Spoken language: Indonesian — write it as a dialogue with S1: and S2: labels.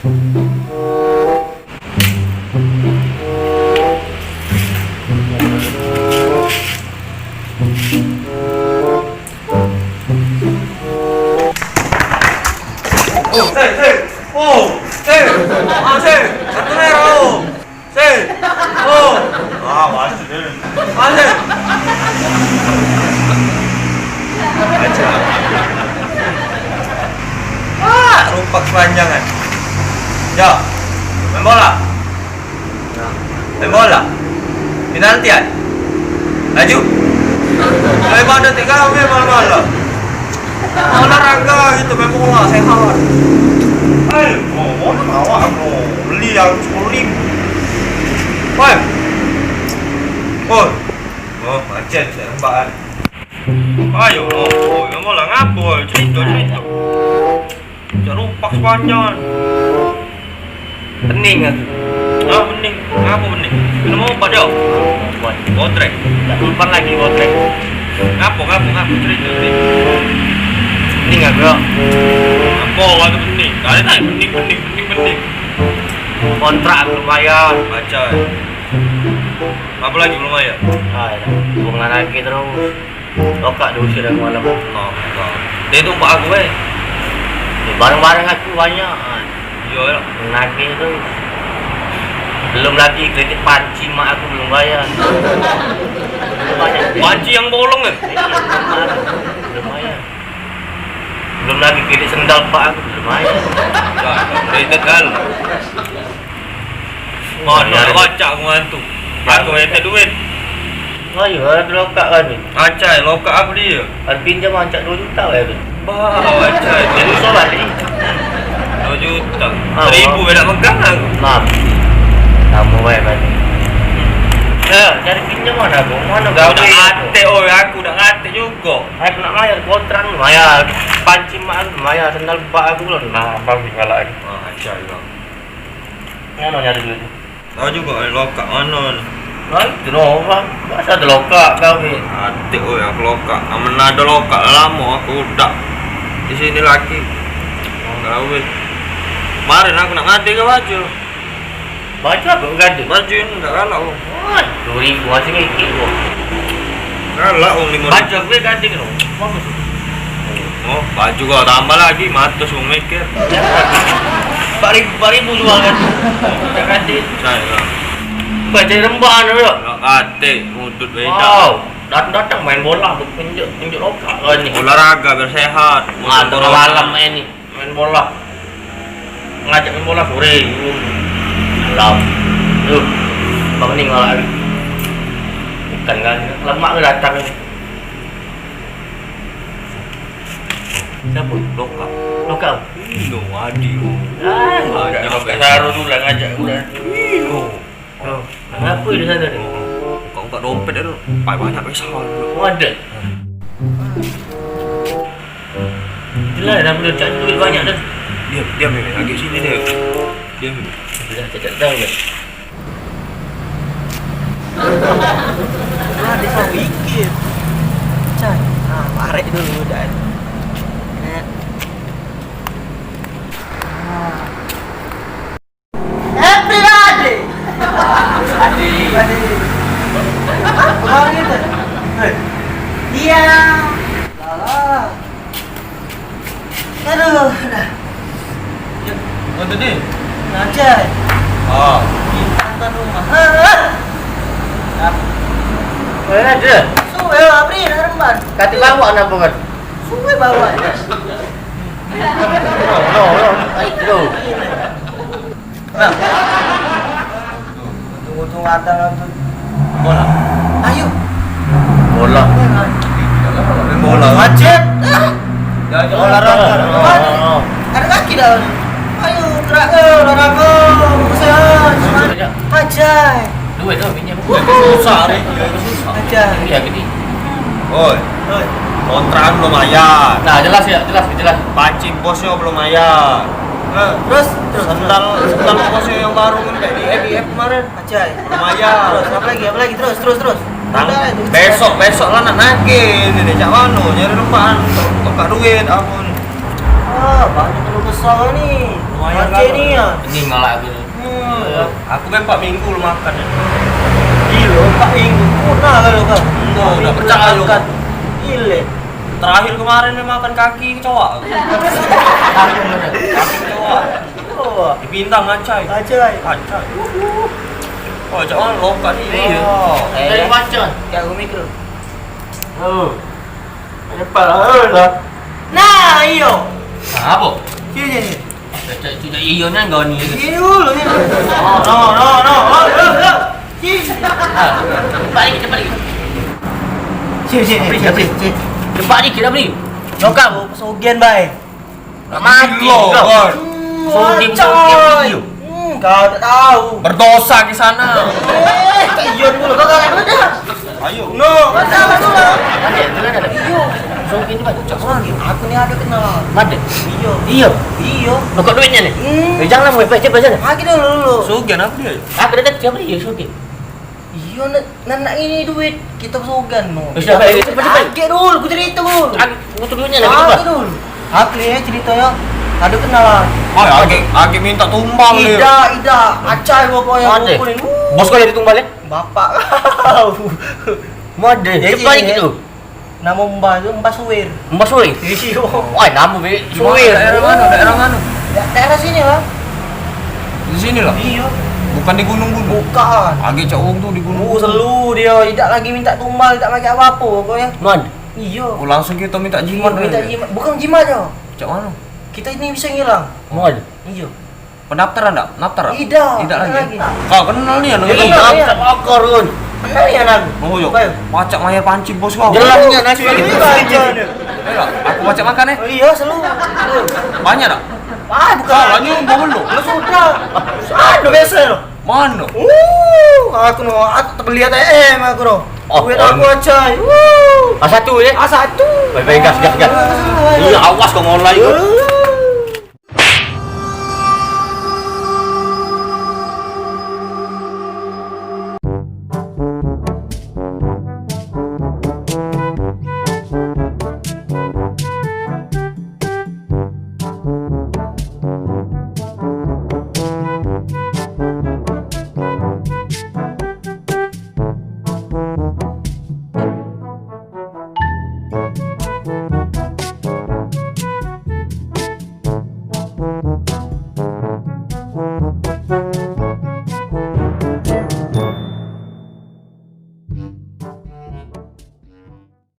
S1: Rumpak kepanjangan. Ya, main bola. Main bola. Penaltian. Laju. Daripada tinggal main bola. Olahraga gitu, main bola sehat. Mau awak beli yang 10.000. Woi. Oh, macet saya lembaran. Ayo, main bola ngapul, cerita. Jangan rumpak sepanjang. Pening kan? Pening. Apa pening? Minum obat jauh? Botrek. Tak lupa lagi botrek. Ngapa? Cerita. Pening gak bro? Apa waktu pening? Kali tak pening. Kontrak belum bayar. Baca. Apa lagi belum bayar? Hubungan lagi terus. Lokak diusir dari malam. Dia tumpak aku barang-barang aku banyak. Iya lah. Nagih tu. Belum lagi kredit panci mak aku belum bayar. Banyak. Panci yang bolong kan? Belum bayar. Belum lagi kredit sendal pak aku belum bayar. Kredit kan. Nak baca aku ngantuk. Aku ada duit. Ayo, ada lokak kan ni. Acai, lokak apa dia? Ada pinjam ancak 2 juta ya tu. Acai, dia solat ni. 2 juta. 1,000 nak pegang aku. Kamu baik balik. Cari pinjam mana aku? Mana gawe? Aku dah ngate juga. Aku nak bayar kontrak ni. Bayar panci mak aku, bayar sendal pak aku belum. Bang tinggal lagi. Acai bang. Mana nyari duit? Tahu juga lokak mana ni. Itu loh bang, masa ada lokak kau ni? Atik aku lokak. Mana ada lokak lama aku udah di sini lagi. Kau kemarin aku nak ngadi ke baju. Baju apa ngadi? Baju ini enggak kalah. 2,000 masih mikir kok. Kalah 5,000. Baju gue ganti kan? Oh, baju kau tambah lagi, matus mau mikir. 4,000 jual kan? Ganti. Saya. Baca rembahan tu ya? Kate, mudut beda. Wow, datang main bola tu tunjuk lokak kan ni. Olahraga biar sehat. Tengah malam main bola. Ngajak main bola sore. Malam. Bang ni ngalah lagi. Bukan kan, lemak ke datang ni. Siapa? Lokak. Ino, Adi. Lokak taruh dulu ngajak udah. Kenapa di sana ni? Kau tak dompet dah tu. Banyak pesa. Ada. Jelas dah boleh cari duit banyak dah. Diam lagi sini dia. Diam. Dah tak tahu dah. Dia tak fikir. Cai. Parek dulu dah. Adik. Apa gitu? Iya. Lah. Aduh, dah. Ya, mana ni? Ngajak. Di kantor rumah. Mana ada? Suwe abri nak remban. Kati bawa nak bukan? Suwe bawa. No. Ayo. Nah. Tunggu datang tu. Bola. Ayo. Bola. Macet. Jangan olahraga. Ada kaki dah. Ayo gerak ke olahraga. Sehat. Ajai. Duit tu pinjam. Susah ni. Ajai. Ya gini. Oi. Kontrakan belum bayar. Nah, jelas. Pancing bosnya belum bayar. Terus sendal bosnya yang baru kan kayak di EBF kemarin. Acai. Lumayan. Terus apa lagi? Terus. Besok lah nak nagih ini deh cak mano nyari rempahan tukar duit ampun. Banyak lu
S2: besar nih.
S1: Lumayan
S2: Aceh nih ya.
S3: Ini malah aku.
S1: Aku kan 4 minggu lu makan ya.
S2: Gila, 4 minggu. Punah kalau kau.
S1: Udah percaya lu.
S2: Gile.
S1: Terakhir kemarin dia makan kaki kecoa. Kaki kecoa.
S2: Oh,
S1: Dipintang ngacai.
S2: Aceh.
S1: Ngacai. Oh, jangan loka nih.
S3: Iya. Dari macan.
S2: Ya aku mikir.
S3: Oh.
S2: Cepat lah. Nah, iyo.
S3: Apa?
S2: Sini.
S3: Tidak ionya enggak nih.
S2: Sini dulu nih. No. Sini.
S3: Balik.
S2: Sini.
S3: Cepat dikit dah beli.
S2: Lokal pesugihan baik.
S3: Enggak mati. Sugih.
S2: Kau tak tahu.
S1: Berdosa di sana.
S2: Iyon dulu kau kan ada.
S1: Ayo.
S2: No, ada.
S3: Ada.
S2: Iyo.
S3: Sugih ni baca.
S2: Aku ni ada kenal.
S3: Ada.
S2: Iyo.
S3: Iyo. Kau duitnya nih. Jangan mau cepat sana.
S2: Lagi dulu.
S1: Sugian apa dia?
S3: Aku dah siapa dia sugih.
S2: Iyo nak ini duit kita pesugihan no.
S3: Cepat.
S2: Lagi dulu, aku cerita dulu.
S3: Aku butuh duitnya lagi
S2: Lagi
S3: cepat.
S2: dulu. Aku ni ceritanya ada kenalan.
S1: Oh, agi minta tumbang dia.
S2: Ida, acai pokoknya
S3: Ada.
S2: pukulin.
S3: Bos kau jadi tumbal ya?
S2: Bapak kau.
S3: Mode. Cepat dikit tu.
S2: Nama Mbah tu Mbah Suwir.
S3: Mbak Suwi.
S2: Iyo.
S3: Wah, nama be Suwi.
S1: Daerah mana?
S2: Daerah sini lah.
S1: Di sini lah.
S2: Iyo.
S1: Bukan di gunung-gunung.
S2: Bukan.
S1: Agi cawung tuh di gunung.
S2: Selu dia tidak lagi minta tumbal, tidak lagi apa-apa pokoknya.
S3: Mana?
S2: Iyo.
S1: Oh, langsung kita minta jimat.
S2: Minta jimat. Bukan jimat aja.
S1: Cak mana?
S2: Kita ini bisa ngilang.
S3: Mana?
S2: Iyo.
S1: Pendaftaran enggak? Daftar enggak?
S2: Tidak
S1: lagi. Kau kenal nih anak
S2: Iya,
S1: ini.
S2: iya.
S3: Tak pakar kan.
S2: Benar ya nak?
S1: Oh, yuk.
S2: Baik.
S1: Pacak mayar pancing bos kau.
S3: Jelasnya nasi
S2: Ini
S3: lagi.
S2: baca ni.
S1: Ayo, aku pacak makan ya.
S2: Oh, iya, selalu.
S1: Banyak tak?
S2: Bukan.
S1: Salahnya enggak belum.
S2: Lu sudah. Ada biasa no.
S1: Mana?
S2: Aku no, aku terbeli ATM aku no.
S3: Oh,
S2: Duit aku aja.
S3: A1 ya?
S2: A1.
S3: Baik, gas. Iya, awas kau mulai kau.